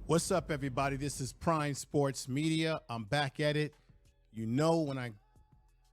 What's up, everybody? This is Prime Sports Media. I'm back at it. You know, when I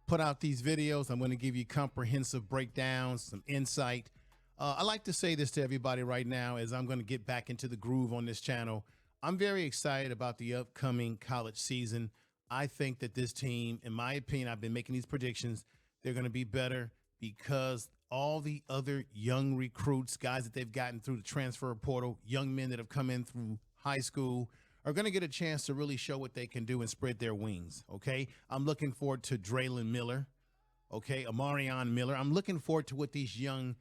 put out these videos, I'm going to give you comprehensive breakdowns, some insight. I like to say this to everybody right now as I'm going to get back into the groove on this channel. I'm very excited about the upcoming college season. I think that this team, in my opinion, I've been making these predictions, they're going to be better because all the other young recruits, guys that they've gotten through the transfer portal, young men that have come in through high school are going to get a chance to really show what they can do and spread their wings. Okay. I'm looking forward to Draylon Miller. Okay. Amarion Miller. I'm looking forward to what these young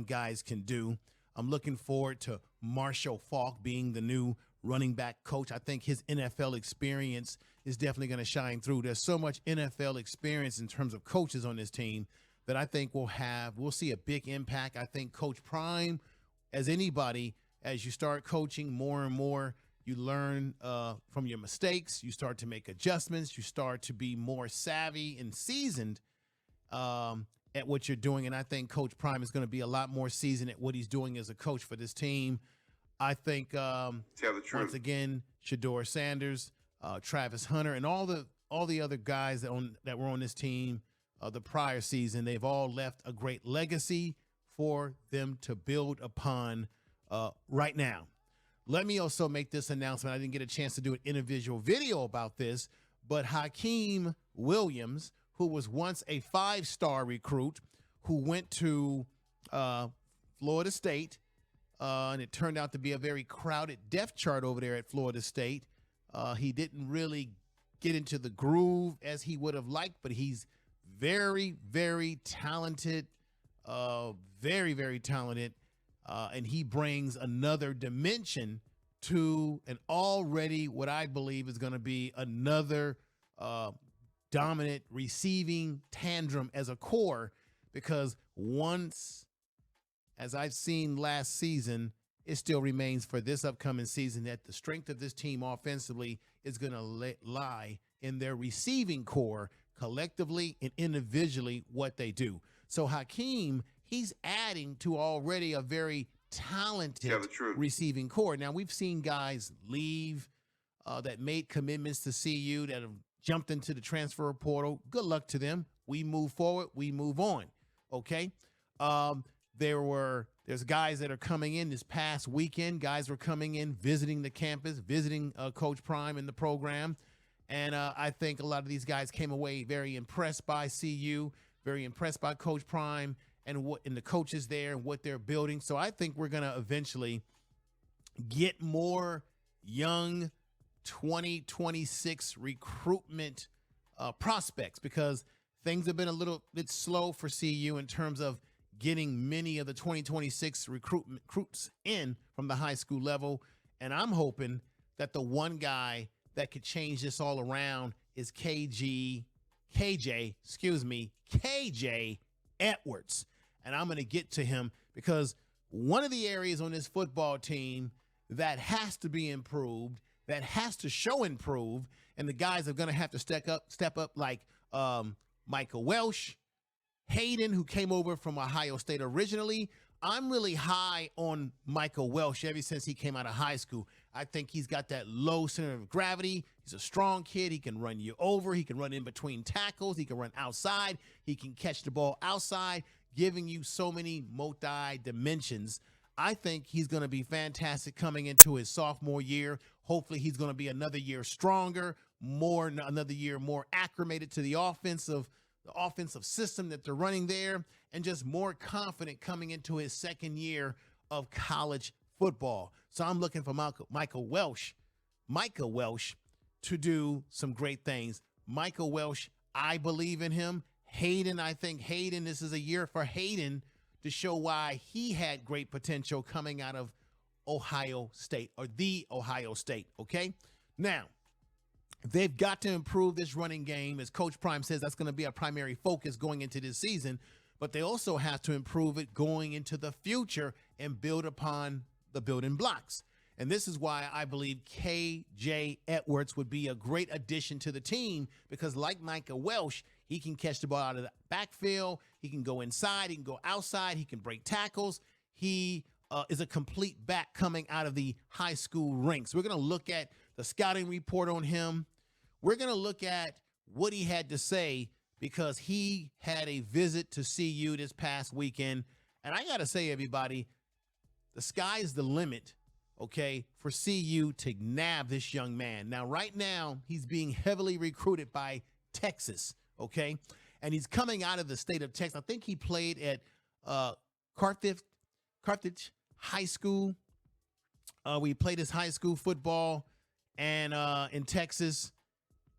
guys can do. I'm looking forward to Marshall Faulk being the new running back coach. I think his NFL experience is definitely going to shine through. There's so much NFL experience in terms of coaches on this team that I think we'll see a big impact. I think Coach Prime, as anybody, as you start coaching more and more, you learn from your mistakes. You start to make adjustments. You start to be more savvy and seasoned at what you're doing. And I think Coach Prime is going to be a lot more seasoned at what he's doing as a coach for this team. I think once again, Deion Sanders, Travis Hunter, and all the other guys that were on this team the prior season, they've all left a great legacy for them to build upon. Right now, let me also make this announcement. I didn't get a chance to do an individual video about this, but Hakeem Williams, who was once a 5-star recruit who went to Florida State, and it turned out to be a very crowded depth chart over there at Florida State. He didn't really get into the groove as he would have liked, but he's very, very talented, very, very talented. And he brings another dimension to an already what I believe is going to be another dominant receiving tandem as a core, because once, as I've seen last season, it still remains for this upcoming season that the strength of this team offensively is going to lie in their receiving core collectively and individually what they do. So Hakeem, he's adding to already a very talented receiving core. Now, we've seen guys leave that made commitments to CU that have jumped into the transfer portal. Good luck to them. We move forward. We move on. Okay. There's guys that are coming in this past weekend. Guys were coming in, visiting the campus, visiting Coach Prime in the program. And I think a lot of these guys came away very impressed by CU, very impressed by Coach Prime and the coaches there and what they're building. So I think we're going to eventually get more young 2026 recruitment prospects, because things have been a little bit slow for CU in terms of getting many of the 2026 recruits in from the high school level. And I'm hoping that the one guy that could change this all around is KJ Edwards. And I'm going to get to him, because one of the areas on this football team that has to be improved, that has to show improved, and the guys are going to have to step up like Michael Welsh, Hayden, who came over from Ohio State originally. I'm really high on Michael Welsh ever since he came out of high school. I think he's got that low center of gravity. He's a strong kid. He can run you over. He can run in between tackles. He can run outside. He can catch the ball outside, giving you so many multi-dimensions. I think he's going to be fantastic coming into his sophomore year. Hopefully he's going to be another year stronger, another year more acclimated to the offensive system that they're running there, and just more confident coming into his second year of college football. So I'm looking for Michael Welsh to do some great things. Michael Welsh, I believe in him. Hayden, I think Hayden, this is a year for Hayden to show why he had great potential coming out of Ohio State, or the Ohio State. Okay. Now, they've got to improve this running game. As Coach Prime says, that's going to be a primary focus going into this season, but they also have to improve it going into the future and build upon the building blocks. And this is why I believe KJ Edwards would be a great addition to the team, because like Micah Welsh, he can catch the ball out of the backfield. He can go inside. He can go outside. He can break tackles. He is a complete back coming out of the high school ranks. We're going to look at the scouting report on him. We're going to look at what he had to say, because he had a visit to CU this past weekend. And I got to say, everybody, the sky is the limit, okay, for CU to nab this young man. Now, right now, he's being heavily recruited by Texas, okay? And he's coming out of the state of Texas. I think he played at Carthage High School. We played his high school football and in Texas.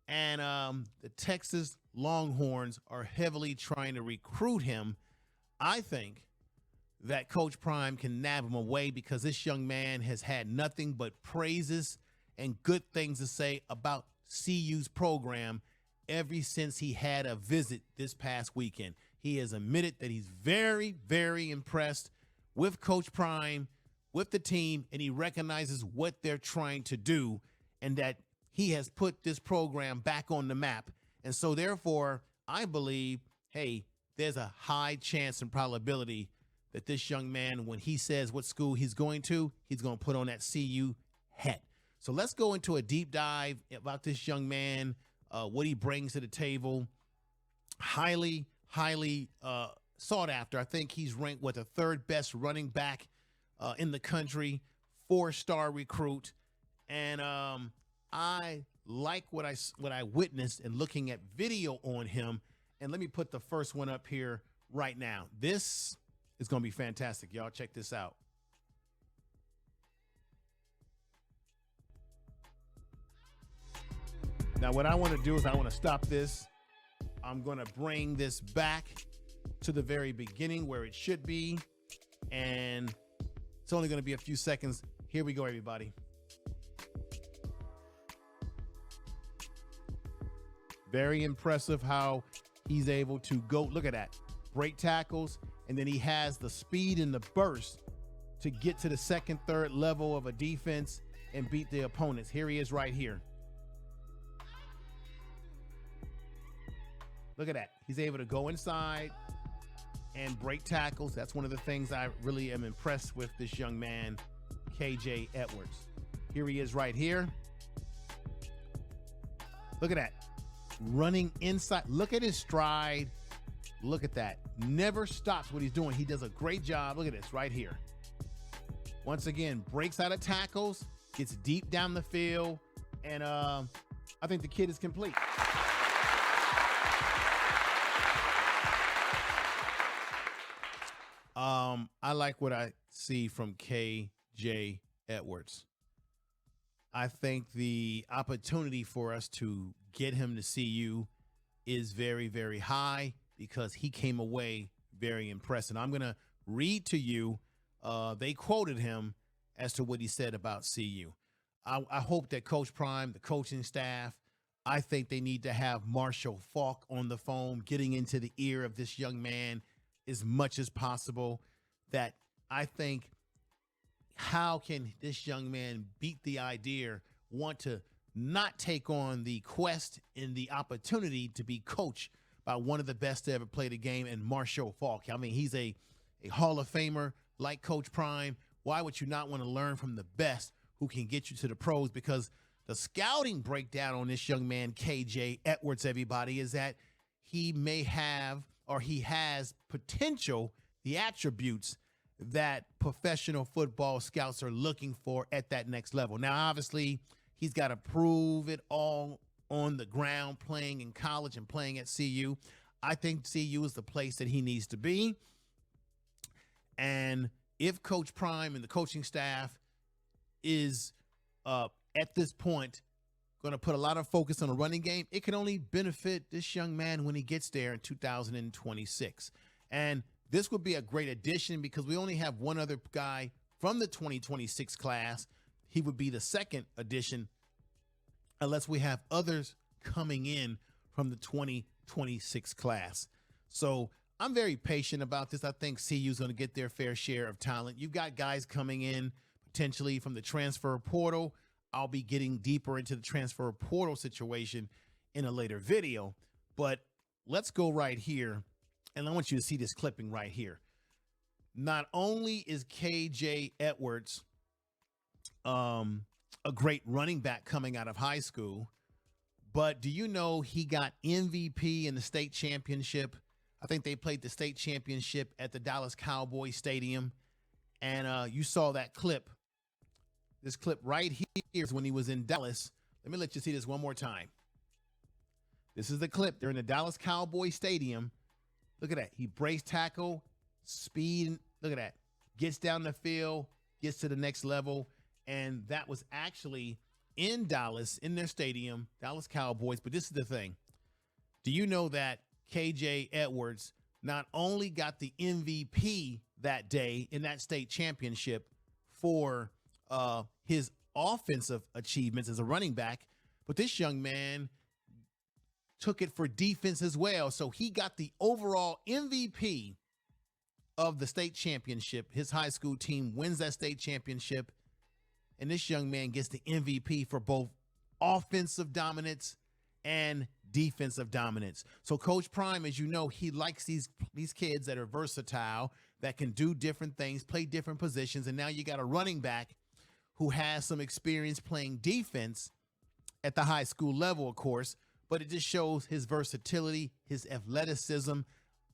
And the Texas Longhorns are heavily trying to recruit him. I think that Coach Prime can nab him away, because this young man has had nothing but praises and good things to say about CU's program ever since he had a visit this past weekend. He has admitted that he's very, very impressed with Coach Prime, with the team, and he recognizes what they're trying to do, and that he has put this program back on the map. And so therefore, I believe, hey, there's a high chance and probability that this young man, when he says what school he's going to put on that CU hat. So let's go into a deep dive about this young man, what he brings to the table. Highly sought after. I think he's ranked the third best running back in the country, 4-star recruit. And I like what I witnessed and looking at video on him. And let me put the first one up here right now. This is going to be fantastic. Y'all check this out. Now, what I want to do is I want to stop this. I'm going to bring this back to the very beginning where it should be. And it's only going to be a few seconds. Here we go, everybody. Very impressive how he's able to go. Look at that. Break tackles. And then he has the speed and the burst to get to the second, third level of a defense and beat the opponents. Here he is right here. Look at that. He's able to go inside and break tackles. That's one of the things I really am impressed with this young man, KJ Edwards. Here he is right here. Look at that. Running inside. Look at his stride. Look at that. Never stops what he's doing. He does a great job. Look at this right here. Once again, breaks out of tackles, gets deep down the field, and I think the kid is complete. I like what I see from KJ Edwards. I think the opportunity for us to get him to CU is very, very high, because he came away very impressed. And I'm going to read to you, they quoted him as to what he said about CU. I hope that Coach Prime, the coaching staff, I think they need to have Marshall Faulk on the phone, getting into the ear of this young man as much as possible. That I think, how can this young man beat the idea, want to not take on the quest and the opportunity to be coached by one of the best to ever play the game, and Marshall Faulk. I mean, he's a Hall of Famer like Coach Prime. Why would you not want to learn from the best who can get you to the pros? Because the scouting breakdown on this young man, KJ Edwards, everybody, is that he may have, or he has potential, the attributes that professional football scouts are looking for at that next level. Now, obviously, he's got to prove it all on the ground, playing in college and playing at CU. I think CU is the place that he needs to be. And if Coach Prime and the coaching staff is at this point going to put a lot of focus on the running game, it can only benefit this young man when he gets there in 2026. And this would be a great addition, because we only have one other guy from the 2026 class. He would be the second addition, unless we have others coming in from the 2026 class. So I'm very patient about this. I think CU is going to get their fair share of talent. You've got guys coming in, potentially from the transfer portal. I'll be getting deeper into the transfer portal situation in a later video. But let's go right here, and I want you to see this clipping right here. Not only is KJ Edwards a great running back coming out of high school, but do you know he got MVP in the state championship? I think they played the state championship at the Dallas Cowboys Stadium. And you saw that clip. This clip right here is when he was in Dallas. Let me let you see this one more time. This is the clip. They're in the Dallas Cowboys Stadium. Look at that. He breaks tackle, speed. Look at that. Gets down the field, gets to the next level. And that was actually in Dallas, in their stadium, Dallas Cowboys. But this is the thing. Do you know that KJ Edwards not only got the MVP that day in that state championship for his offensive achievements as a running back, but this young man took it for defense as well. So he got the overall MVP of the state championship. His high school team wins that state championship. And this young man gets the MVP for both offensive dominance and defensive dominance. So Coach Prime, as you know, he likes these kids that are versatile, that can do different things, play different positions. And now you got a running back who has some experience playing defense at the high school level, of course, but it just shows his versatility, his athleticism.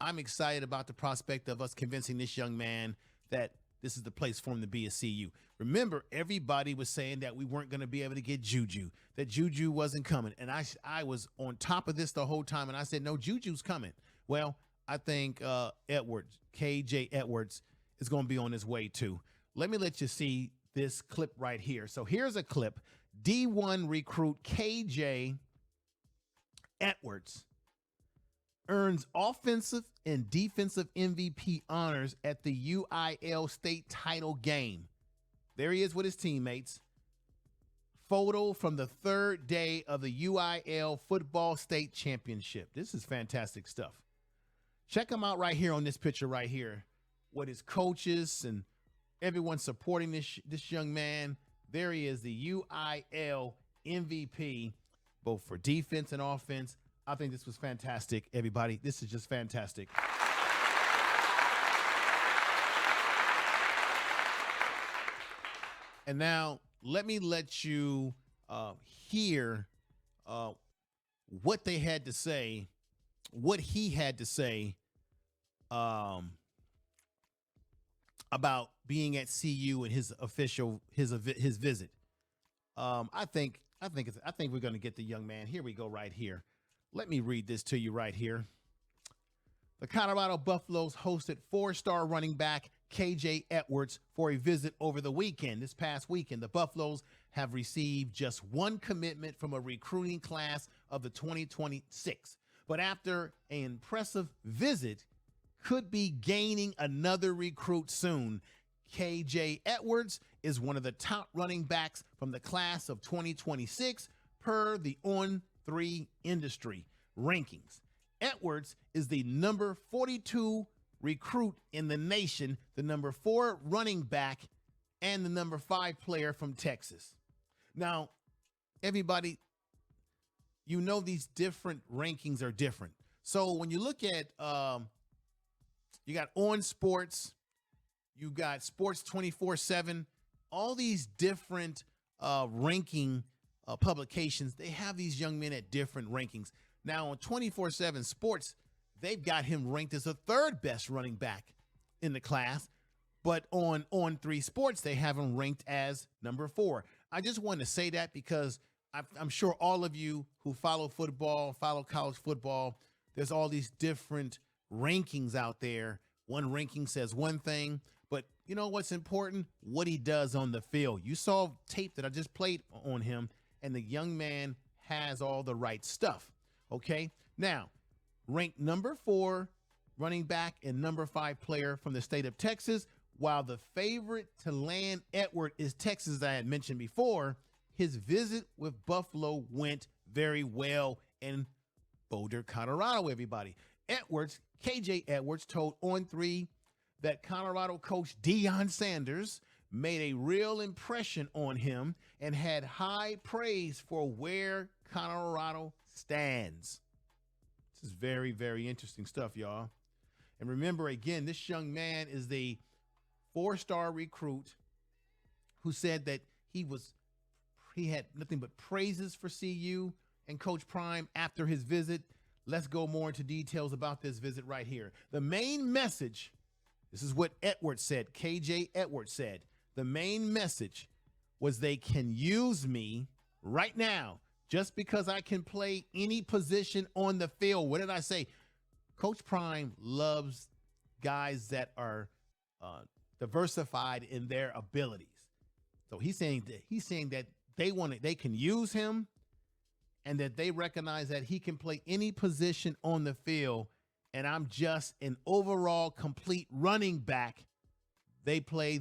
I'm excited about the prospect of us convincing this young man that this is the place for him to be a CU. Remember, everybody was saying that we weren't going to be able to get Juju, that Juju wasn't coming. And I was on top of this the whole time, and I said, no, Juju's coming. Well, I think KJ Edwards is going to be on his way too. Let me let you see this clip right here. So here's a clip. D1 recruit KJ Edwards earns offensive and defensive MVP honors at the UIL state title game. There he is with his teammates. Photo from the third day of the UIL football state championship. This is fantastic stuff. Check him out right here on this picture right here with his coaches and everyone supporting this young man. There he is, the UIL MVP, both for defense and offense. I think this was fantastic, everybody. This is just fantastic. And now let me let you hear what they had to say, what he had to say about being at CU and his visit. I think we're going to get the young man. Here we go right here. Let me read this to you right here. The Colorado Buffaloes hosted four-star running back KJ Edwards for a visit over the weekend. This past weekend, the Buffaloes have received just one commitment from a recruiting class of the 2026. But after an impressive visit, could be gaining another recruit soon. KJ Edwards is one of the top running backs from the class of 2026 per the On3 industry rankings. Edwards is the number 42 recruit in the nation, the number 4 running back, and the number 5 player from Texas. Now, everybody, you know these different rankings are different. So when you look at, you got On Sports, you got Sports 24/7, all these different ranking publications, they have these young men at different rankings. Now on 24/7 Sports, they've got him ranked as the 3rd best running back in the class, but on On3 Sports, they have him ranked as number 4. I just wanted to say that because I'm sure all of you who follow football, follow college football, there's all these different rankings out there. One ranking says one thing, but you know what's important? What he does on the field. You saw tape that I just played on him, and the young man has all the right stuff. Okay, now ranked number 4 running back and number 5 player from the state of Texas. While the favorite to land Edward is Texas, as I had mentioned before, his visit with Buffalo went very well in Boulder, Colorado, everybody. KJ Edwards told On3 that Colorado coach Deion Sanders made a real impression on him and had high praise for where Colorado stands. This is very, very interesting stuff, y'all. And remember, again, this young man is the 4-star recruit who said that he had nothing but praises for CU and Coach Prime after his visit. Let's go more into details about this visit right here. The main message, this is what Edwards said, KJ Edwards said, the main message was they can use me right now just because I can play any position on the field. What did I say? Coach Prime loves guys that are diversified in their abilities. So he's saying that they can use him, and that they recognize that he can play any position on the field, and I'm just an overall complete running back. They play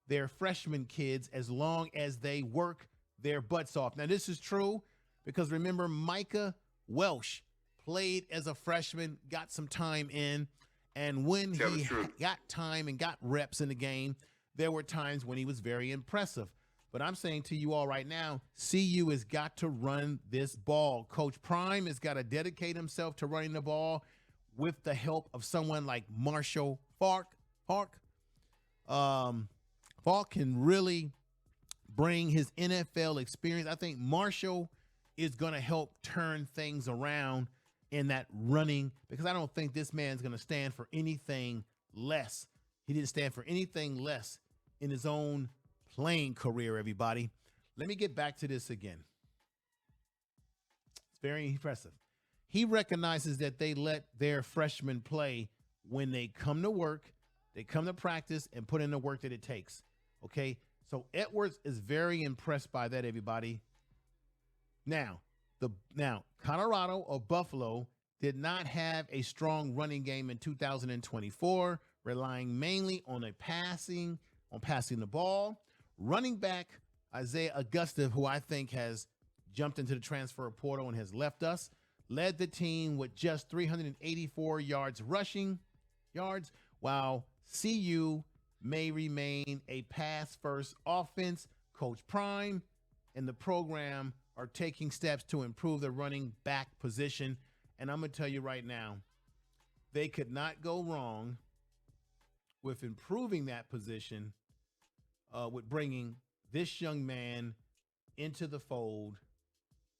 their freshman kids as long as they work their butts off. Now, this is true because remember, Micah Welsh played as a freshman, got some time in, and when he got time and got reps in the game, there were times when he was very impressive. But I'm saying to you all right now, CU has got to run this ball. Coach Prime has got to dedicate himself to running the ball with the help of someone like Marshall Faulk. Faulk can really bring his NFL experience. I think Marshall is going to help turn things around in that running, because I don't think this man's going to stand for anything less. He didn't stand for anything less in his own playing career, everybody. Let me get back to this again. It's very impressive. He recognizes that they let their freshmen play when they come to work, they come to practice, and put in the work that it takes. Okay? So Edwards is very impressed by that, everybody. Now, Colorado or Buffalo did not have a strong running game in 2024, relying mainly on passing the ball. Running back Isaiah Augusta, who I think has jumped into the transfer portal and has left us, led the team with just 384 rushing yards, while CU may remain a pass-first offense. Coach Prime and the program are taking steps to improve the running back position. And I'm going to tell you right now, they could not go wrong with improving that position, with bringing this young man into the fold,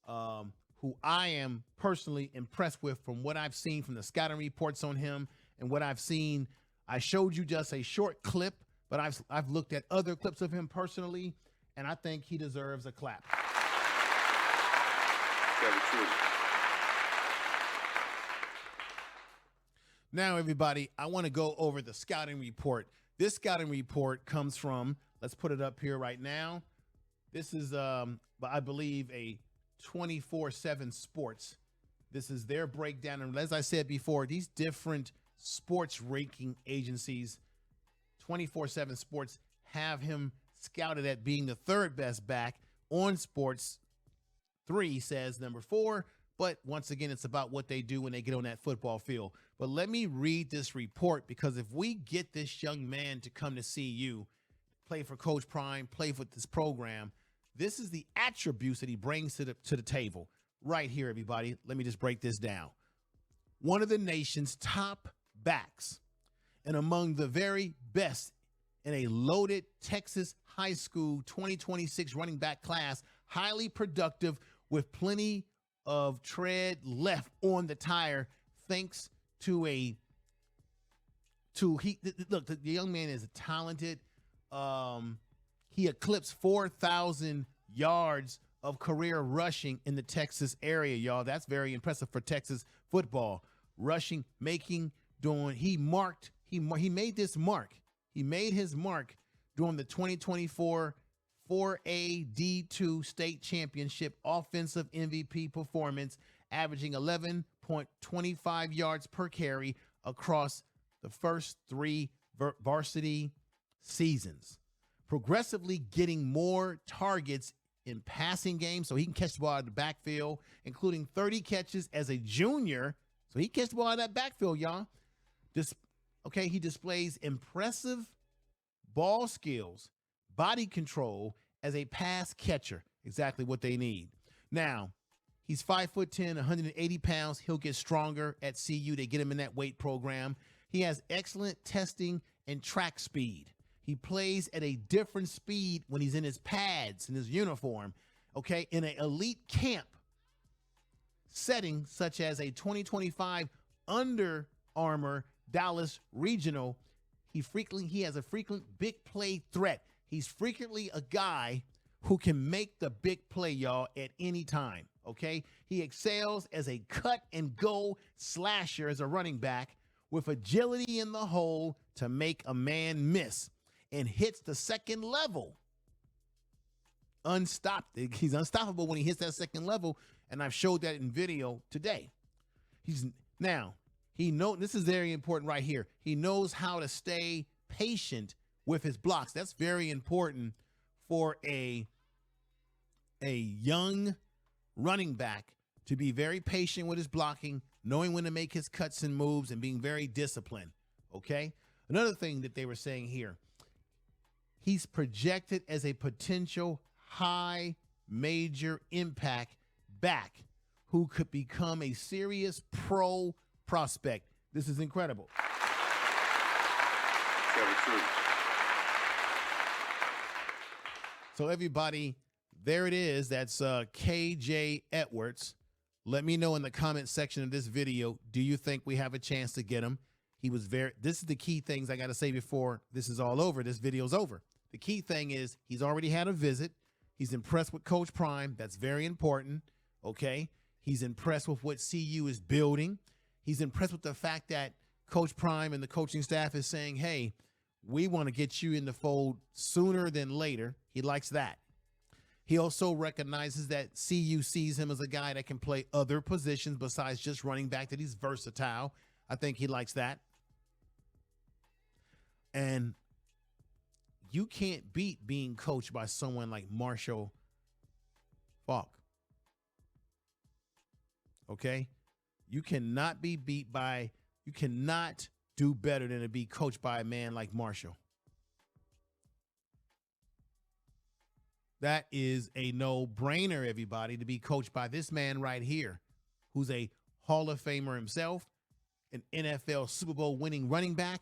who I am personally impressed with from what I've seen from the scouting reports on him and what I've seen. I showed you just a short clip, but I've looked at other clips of him personally, and I think he deserves a clap. Now, everybody, I want to go over the scouting report. This scouting report comes from, let's put it up here right now. This is, I believe, a 24/7 Sports. This is their breakdown. And as I said before, these different sports ranking agencies, 24/7 Sports, have him scouted at being the third best back. On Sports 3 says number 4. But once again, it's about what they do when they get on that football field. But let me read this report, because if we get this young man to come to CU, play for Coach Prime, play for this program, this is the attributes that he brings to the table. Right here, everybody. Let me just break this down. One of the nation's top backs and among the very best in a loaded Texas high school 2026 running back class, highly productive with plenty of tread left on the tire, thanks to look, the young man is talented. He eclipsed 4,000 yards of career rushing in the Texas area, y'all. That's very impressive for Texas football. Rushing, he made this mark. He made his mark during the 2024 4A D2 state championship offensive MVP performance, averaging 11.25 yards per carry across the first 3 varsity seasons, progressively getting more targets in passing games so he can catch the ball out of the backfield, including 30 catches as a junior. So he catches the ball out of that backfield, y'all. He displays impressive ball skills, body control as a pass catcher. Exactly what they need. Now, he's 5'10", 180 pounds. He'll get stronger at CU. They get him in that weight program. He has excellent testing and track speed. He plays at a different speed when he's in his pads, in his uniform, okay, in an elite camp setting such as a 2025 Under Armour Dallas Regional. He has a frequent big play threat. He's frequently a guy who can make the big play, y'all, at any time, okay? He excels as a cut-and-go slasher as a running back with agility in the hole to make a man miss, and hits the second level. He's unstoppable when he hits that second level, and I've showed that in video today. This is very important right here. He knows how to stay patient with his blocks. That's very important for a young running back to be very patient with his blocking, knowing when to make his cuts and moves, and being very disciplined, okay? Another thing that they were saying here, he's projected as a potential high major impact back who could become a serious pro prospect. This is incredible. So everybody, there it is. That's KJ Edwards. Let me know in the comment section of this video, do you think we have a chance to get him? This is the key things I got to say before this is all over. This video's over. The key thing is he's already had a visit. He's impressed with Coach Prime. That's very important, okay? He's impressed with what CU is building. He's impressed with the fact that Coach Prime and the coaching staff is saying, hey, we want to get you in the fold sooner than later. He likes that. He also recognizes that CU sees him as a guy that can play other positions besides just running back, that he's versatile. I think he likes that. And you can't beat being coached by someone like Marshall Faulk. Okay? You cannot be beat by, you cannot do better than to be coached by a man like Marshall. That is a no-brainer, everybody, to be coached by this man right here, who's a Hall of Famer himself, an NFL Super Bowl winning running back.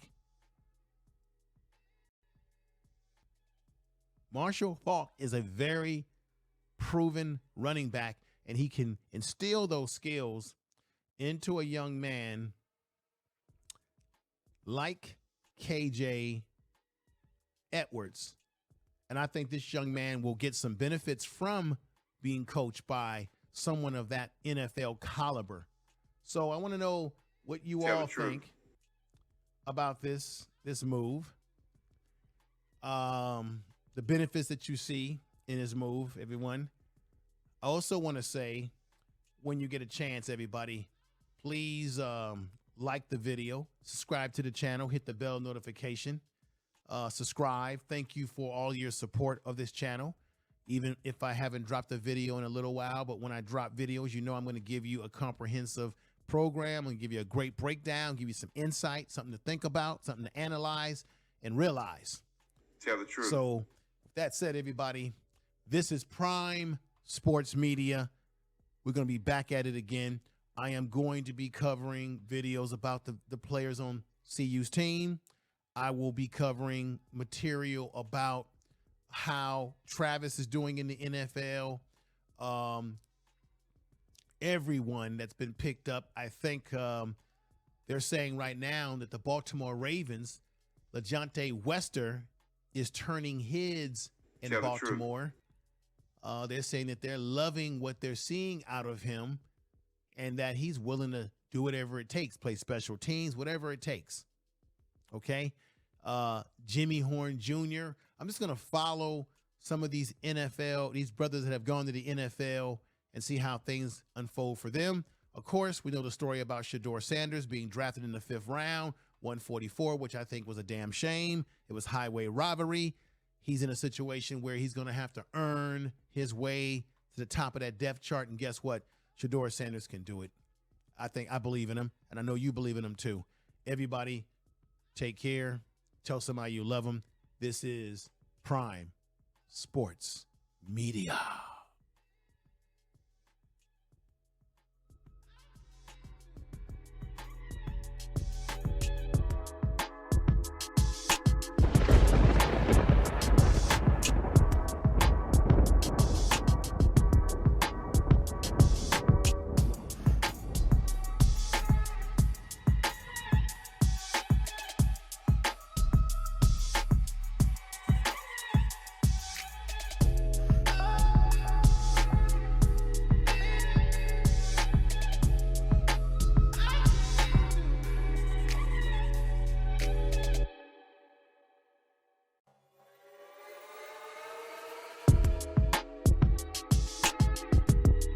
Marshall Faulk is a very proven running back, and he can instill those skills into a young man like KJ Edwards. And I think this young man will get some benefits from being coached by someone of that NFL caliber. So I want to know what you all think about this move. The benefits that you see in his move, everyone. I also want to say, when you get a chance, everybody, please like the video, subscribe to the channel, hit the bell notification, subscribe. Thank you for all your support of this channel. Even if I haven't dropped a video in a little while, but when I drop videos, you know I'm going to give you a comprehensive program. I'm going to give you a great breakdown, give you some insight, something to think about, something to analyze and realize. Tell the truth. So that said, everybody, this is Prime Sports Media. We're going to be back at it again. I am going to be covering videos about the players on CU's team. I will be covering material about how Travis is doing in the NFL. Everyone that's been picked up, I think they're saying right now that the Baltimore Ravens, LeJohntay Wester, is turning heads in Baltimore. They're saying that they're loving what they're seeing out of him and that he's willing to do whatever it takes, play special teams, whatever it takes. Okay? Jimmy Horn Jr. I'm just going to follow some of these brothers that have gone to the NFL and see how things unfold for them. Of course, we know the story about Deion Sanders being drafted in the 5th round, 144, which I think was a damn shame. It was highway robbery. He's in a situation where he's going to have to earn his way to the top of that depth chart. And guess what? Deion Sanders can do it. I believe in him, and I know you believe in him too. Everybody, take care. Tell somebody you love them. This is Prime Sports Media.